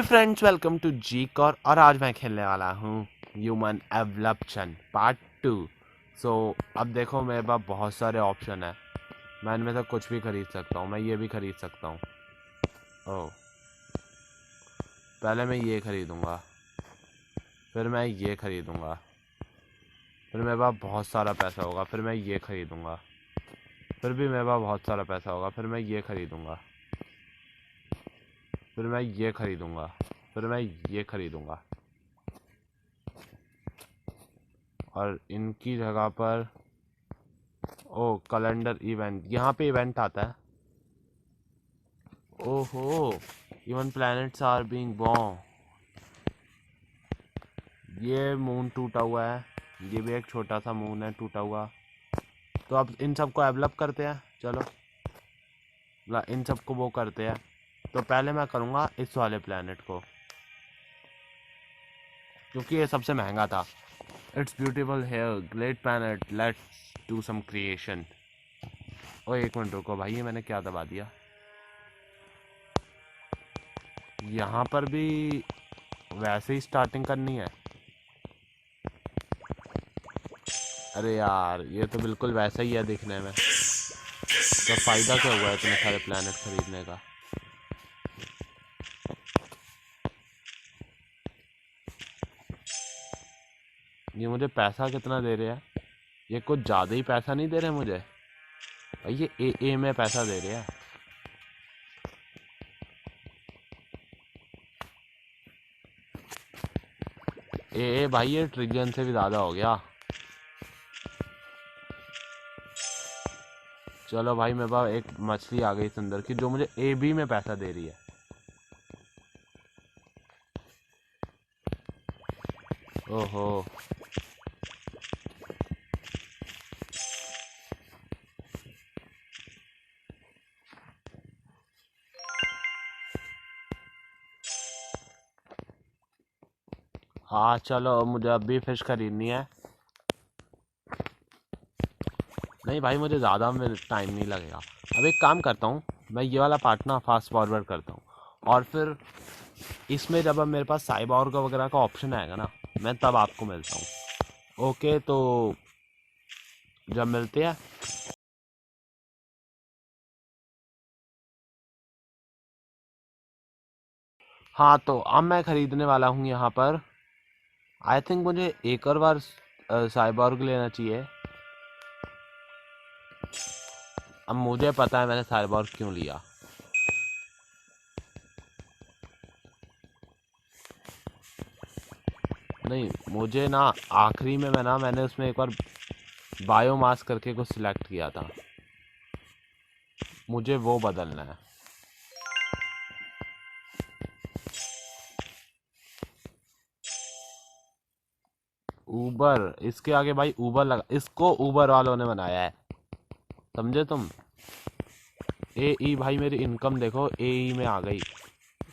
Friends, welcome to G core. और आज मैं खेलने वाला हूँ ह्यूमन एवलप्शन पार्ट 2। अब देखो, मेरे पास बहुत सारे ऑप्शन है। मैं इनमें से कुछ भी खरीद सकता हूँ। मैं ये भी खरीद सकता हूँ। ओह, पहले मैं ये खरीदूँगा, फिर मैं ये खरीदूँगा, फिर मेरे पास बहुत सारा पैसा होगा, फिर मैं ये खरीदूँगा, फिर भी मेरे पास बहुत सारा पैसा होगा, फिर मैं ये खरीदूँगा, फिर मैं ये खरीदूँगा, फिर मैं ये खरीदूँगा, और इनकी जगह पर ओ कैलेंडर इवेंट, यहाँ पे इवेंट आता है। ओहो, even planets are being born. ये मून टूटा हुआ है, ये भी एक छोटा सा मून है टूटा हुआ। तो अब इन सबको डेवलप करते हैं। चलो इन सबको वो करते हैं। तो पहले मैं करूँगा इस वाले प्लैनेट को, क्योंकि ये सबसे महंगा था। It's beautiful here great planet, let's do some creation. ओ एक मिनट रुको भाई, ये मैंने क्या दबा दिया? यहाँ पर भी वैसे ही स्टार्टिंग करनी है। अरे यार, ये तो बिल्कुल वैसा ही है दिखने में। तो फ़ायदा क्या हुआ है इतने सारे प्लैनेट खरीदने का? ये मुझे पैसा कितना दे रहे हैं? ये कुछ ज़्यादा ही पैसा नहीं दे रहे मुझे भाई। ये ए में पैसा दे रहे हैं। भाई, ये ट्रिलियन से भी ज़्यादा हो गया। चलो भाई, मेरे पास एक मछली आ गई सुंदर की, जो मुझे ए बी में पैसा दे रही है। ओहो, हाँ चलो, मुझे अब भी फिश खरीदनी है। नहीं भाई, मुझे ज़्यादा में टाइम नहीं लगेगा। अब एक काम करता हूँ, मैं ये वाला पार्ट ना फास्ट फॉरवर्ड करता हूँ, और फिर इसमें जब अब मेरे पास साइबॉर्ग वगैरह का ऑप्शन आएगा ना, मैं तब आपको मिलता हूँ। ओके, तो जब मिलते हैं। हाँ, तो अब मैं खरीदने वाला हूँ यहाँ पर। आई थिंक मुझे एक और बार साइबॉर्ग लेना चाहिए। अब मुझे पता है मैंने साइबॉर्ग क्यों लिया। नहीं, मुझे ना आखिरी में मैंने उसमें एक बार बायोमास करके कुछ सिलेक्ट किया था, मुझे वो बदलना है। ऊबर, इसके आगे भाई ऊबर लगा, इसको ऊबर वालों ने बनाया है, समझे तुम? ए ई भाई, मेरी इनकम देखो, ए ई में आ गई।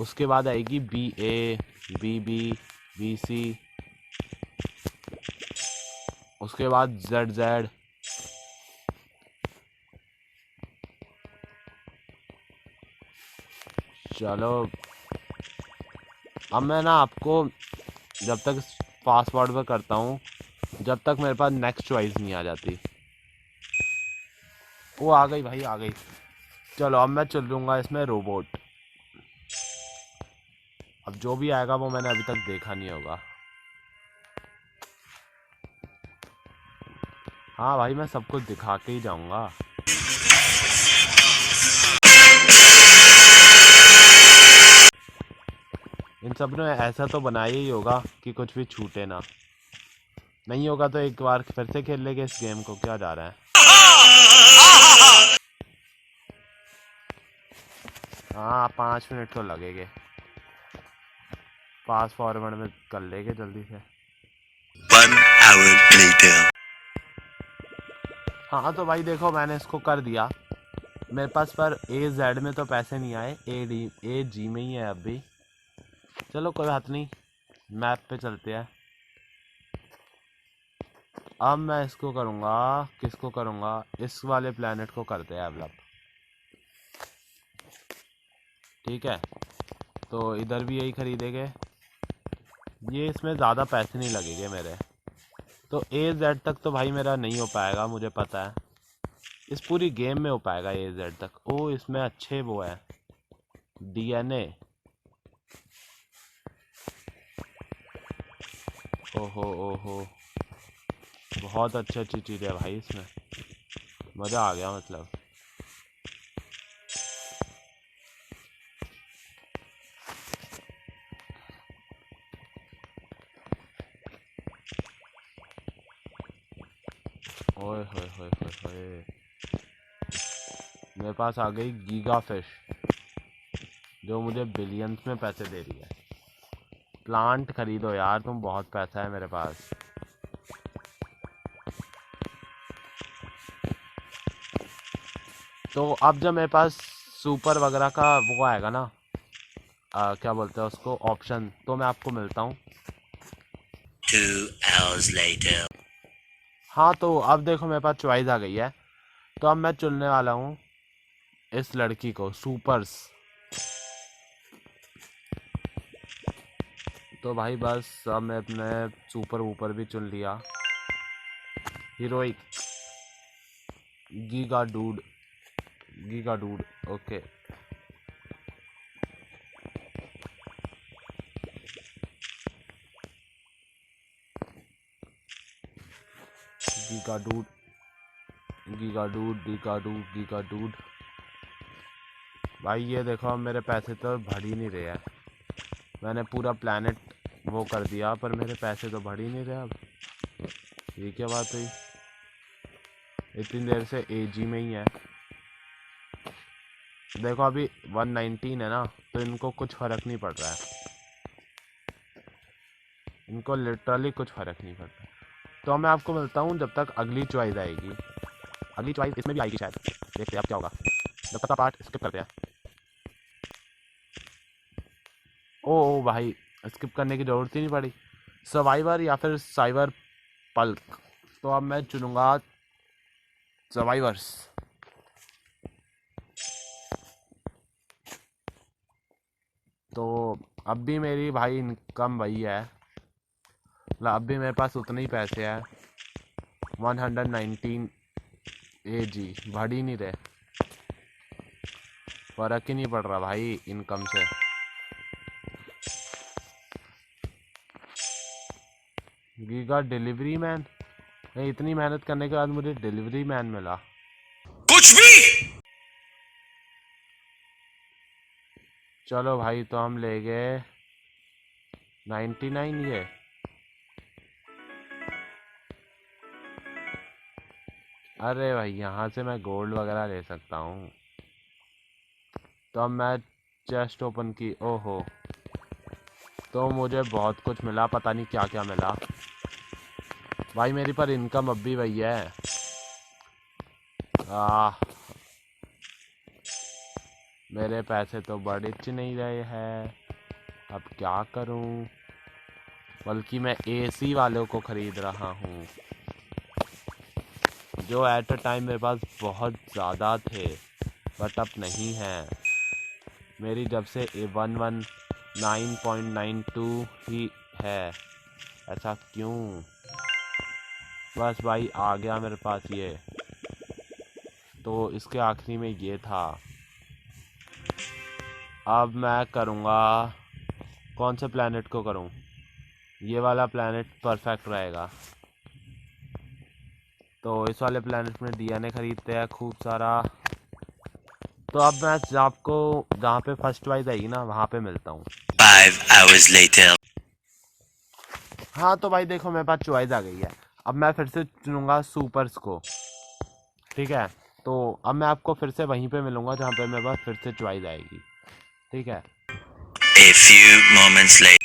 उसके बाद आएगी बी ए, बी बी, बी सी, उसके बाद जेड जेड। चलो, अब मैं ना आपको जब तक फास्ट फॉरवर्ड करता हूँ, जब तक मेरे पास नेक्स्ट चॉइस नहीं आ जाती। वो आ गई भाई, आ गई। चलो, अब मैं चल लूँगा इसमें रोबोट। अब जो भी आएगा वो मैंने अभी तक देखा नहीं होगा। हाँ भाई, मैं सब कुछ दिखा के ही जाऊँगा। इन सब ने ऐसा तो बनाया ही होगा कि कुछ भी छूटे ना। नहीं होगा तो एक बार फिर से खेल लेंगे इस गेम को, क्या जा रहा है? हाँ, 5 मिनट तो लगेंगे। फास्ट फॉरवर्ड में कर लेंगे जल्दी से। 1 hour later. हाँ तो भाई देखो, मैंने इसको कर दिया। मेरे पास पर ए जेड में तो पैसे नहीं आए, ए जी में ही है अभी। चलो कोई बात नहीं, मैप पे चलते हैं। अब मैं इसको करूँगा, किसको करूँगा? इस वाले प्लेनेट को करते हैं डेवलप। ठीक है, तो इधर भी यही खरीदेंगे। ये इसमें ज़्यादा पैसे नहीं लगेंगे मेरे। तो AZ तक तो भाई मेरा नहीं हो पाएगा, मुझे पता है। इस पूरी गेम में हो पाएगा AZ तक। ओ इसमें अच्छे वो है DNA। ओहो ओहो, बहुत अच्छी अच्छी चीज़ है भाई इसमें, मज़ा आ गया मतलब। ओए होए होए होए होए, मेरे पास आ गई गीगा फिश जो मुझे बिलियंस में पैसे दे रही है। प्लांट खरीदो यार तुम, बहुत पैसा है मेरे पास। तो अब जब मेरे पास सुपर वगैरह का वो आएगा ना, क्या बोलते हैं उसको, ऑप्शन, तो मैं आपको मिलता हूँ। 2 hours later. हाँ तो अब देखो मेरे पास चॉइस आ गई है। तो अब मैं चुनने वाला हूँ इस लड़की को, सुपर्स। तो भाई बस अब मैं अपने सुपर ऊपर भी चुन लिया। Heroic giga dude, giga dude, okay. Giga dude, giga dude, giga dude, giga dude. भाई ये देखो अब मेरे पैसे तो बढ़ ही नहीं रहे हैं। मैंने पूरा प्लानट वो कर दिया पर मेरे पैसे तो बढ़ ही नहीं रहे अब। ये क्या बात हुई, इतनी देर से AG में ही है। देखो अभी 119 है ना, तो इनको कुछ फ़र्क नहीं पड़ रहा है, इनको लिटरली कुछ फ़र्क नहीं पड़ रहा है। तो मैं आपको मिलता हूँ जब तक अगली चॉइस आएगी। अगली चॉइस इसमें भी आएगी शायद, देखते हैं अब क्या होगा। जब तक का पार्ट स्किप करते हैं। ओ भाई, स्किप करने की ज़रूरत ही नहीं पड़ी। सर्वाइवर या फिर साइबर पल्क, तो अब मैं चुनूंगा सर्वाइवर्स। तो अब भी मेरी भाई इनकम वही है, मतलब अब भी मेरे पास उतने ही पैसे हैं। 119 AG बढ़ ही नहीं रहे, फ़र्क ही नहीं पड़ रहा भाई इनकम से। गीगा डिलीवरी मैन, नहीं इतनी मेहनत करने के बाद मुझे डिलीवरी मैन मिला। कुछ भी। चलो भाई तो हम ले गए 99 ये। अरे भाई यहाँ से मैं गोल्ड वगैरह ले सकता हूँ। तो अब मैं चेस्ट ओपन की, ओहो, तो मुझे बहुत कुछ मिला, पता नहीं क्या क्या मिला भाई। मेरी पर इनकम अब भी वही है। मेरे पैसे तो बढ़ नहीं रहे हैं, अब क्या करूं। बल्कि मैं AC वालों को खरीद रहा हूं जो एट अ टाइम मेरे पास बहुत ज़्यादा थे, बट अब नहीं है। मेरी जब से 119.92 ही है, ऐसा क्यों। बस भाई आ गया मेरे पास ये। तो इसके आखिरी में ये था। अब मैं करूँगा, कौन से प्लैनेट को करूँ, ये वाला प्लैनेट परफेक्ट रहेगा। तो इस वाले प्लैनेट में DNA खरीदते हैं खूब सारा। तो अब मैं आपको जहाँ पे फर्स्ट वाइज आएगी ना वहाँ पे मिलता हूँ। 5 hours later. हाँ तो भाई देखो मेरे पास चॉइस आ गई है। अब मैं फिर से चुनूंगा सुपर्स को, ठीक है। तो अब मैं आपको फिर से वहीं पे मिलूंगा जहाँ पे मेरे पास फिर से चॉइस आएगी, ठीक है। A few moments later.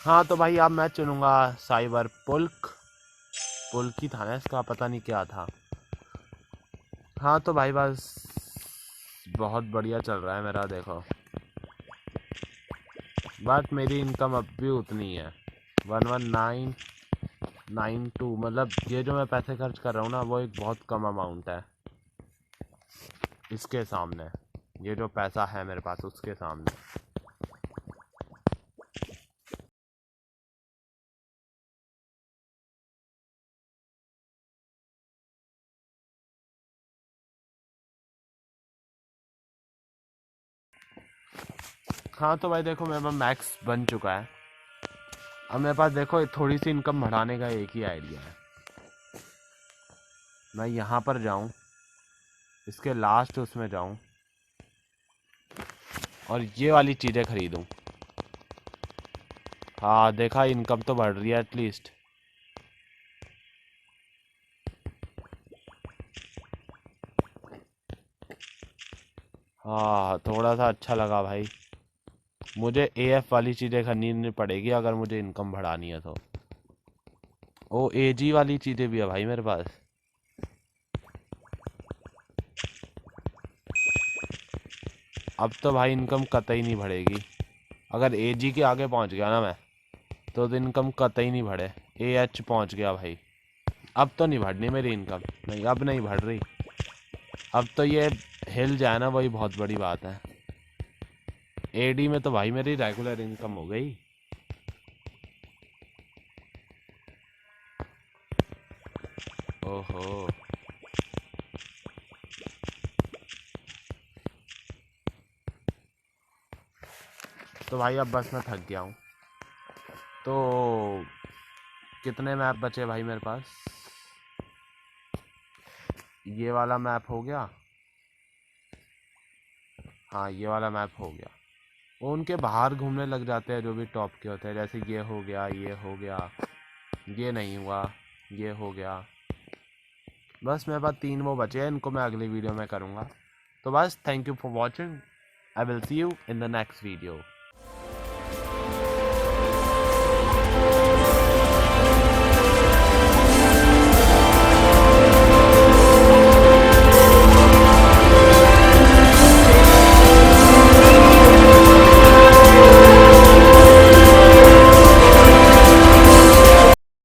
हाँ तो भाई अब मैं चुनूंगा साइबर पुल्क। पुल्क ही था ना इसका, पता नहीं क्या था। हाँ तो भाई बस बहुत बढ़िया चल रहा है मेरा, देखो। बट मेरी इनकम अब भी उतनी है 11992, मतलब ये जो मैं पैसे खर्च कर रहा हूँ ना वो एक बहुत कम अमाउंट है इसके सामने। ये जो पैसा है मेरे पास उसके सामने। हाँ तो भाई देखो मेरे पास मैक्स बन चुका है। अब मेरे पास देखो थोड़ी सी इनकम बढ़ाने का एक ही आइडिया है। मैं यहाँ पर जाऊँ, इसके लास्ट उसमें जाऊँ और ये वाली चीज़ें खरीदूँ। हाँ देखा, इनकम तो बढ़ रही है एटलीस्ट। हाँ थोड़ा सा अच्छा लगा भाई। मुझे एएफ वाली चीज़ें खरीदनी पड़ेगी अगर मुझे इनकम बढ़ानी है तो। ओ एजी वाली चीज़ें भी है भाई मेरे पास। अब तो भाई इनकम कतई नहीं बढ़ेगी। अगर एजी के आगे पहुंच गया ना मैं, तो इनकम कतई नहीं बढ़े। एएच पहुंच गया भाई। अब तो नहीं बढ़नी मेरी इनकम, नहीं अब नहीं बढ़ रही। अब तो ये हिल जाए ना, वही बहुत बड़ी बात है। एडी में तो भाई मेरी रेगुलर इनकम हो गई। ओहो, तो भाई अब बस मैं थक गया हूँ। तो कितने मैप बचे भाई मेरे पास? ये वाला मैप हो गया। हाँ ये वाला मैप हो गया। वो उनके बाहर घूमने लग जाते हैं जो भी टॉप के होते हैं, जैसे ये हो गया, ये हो गया, ये नहीं हुआ, ये हो गया। बस मेरे पास 3 वो बचे हैं, इनको मैं अगली वीडियो में करूँगा। तो बस thank you for watching. I will see you in the next video.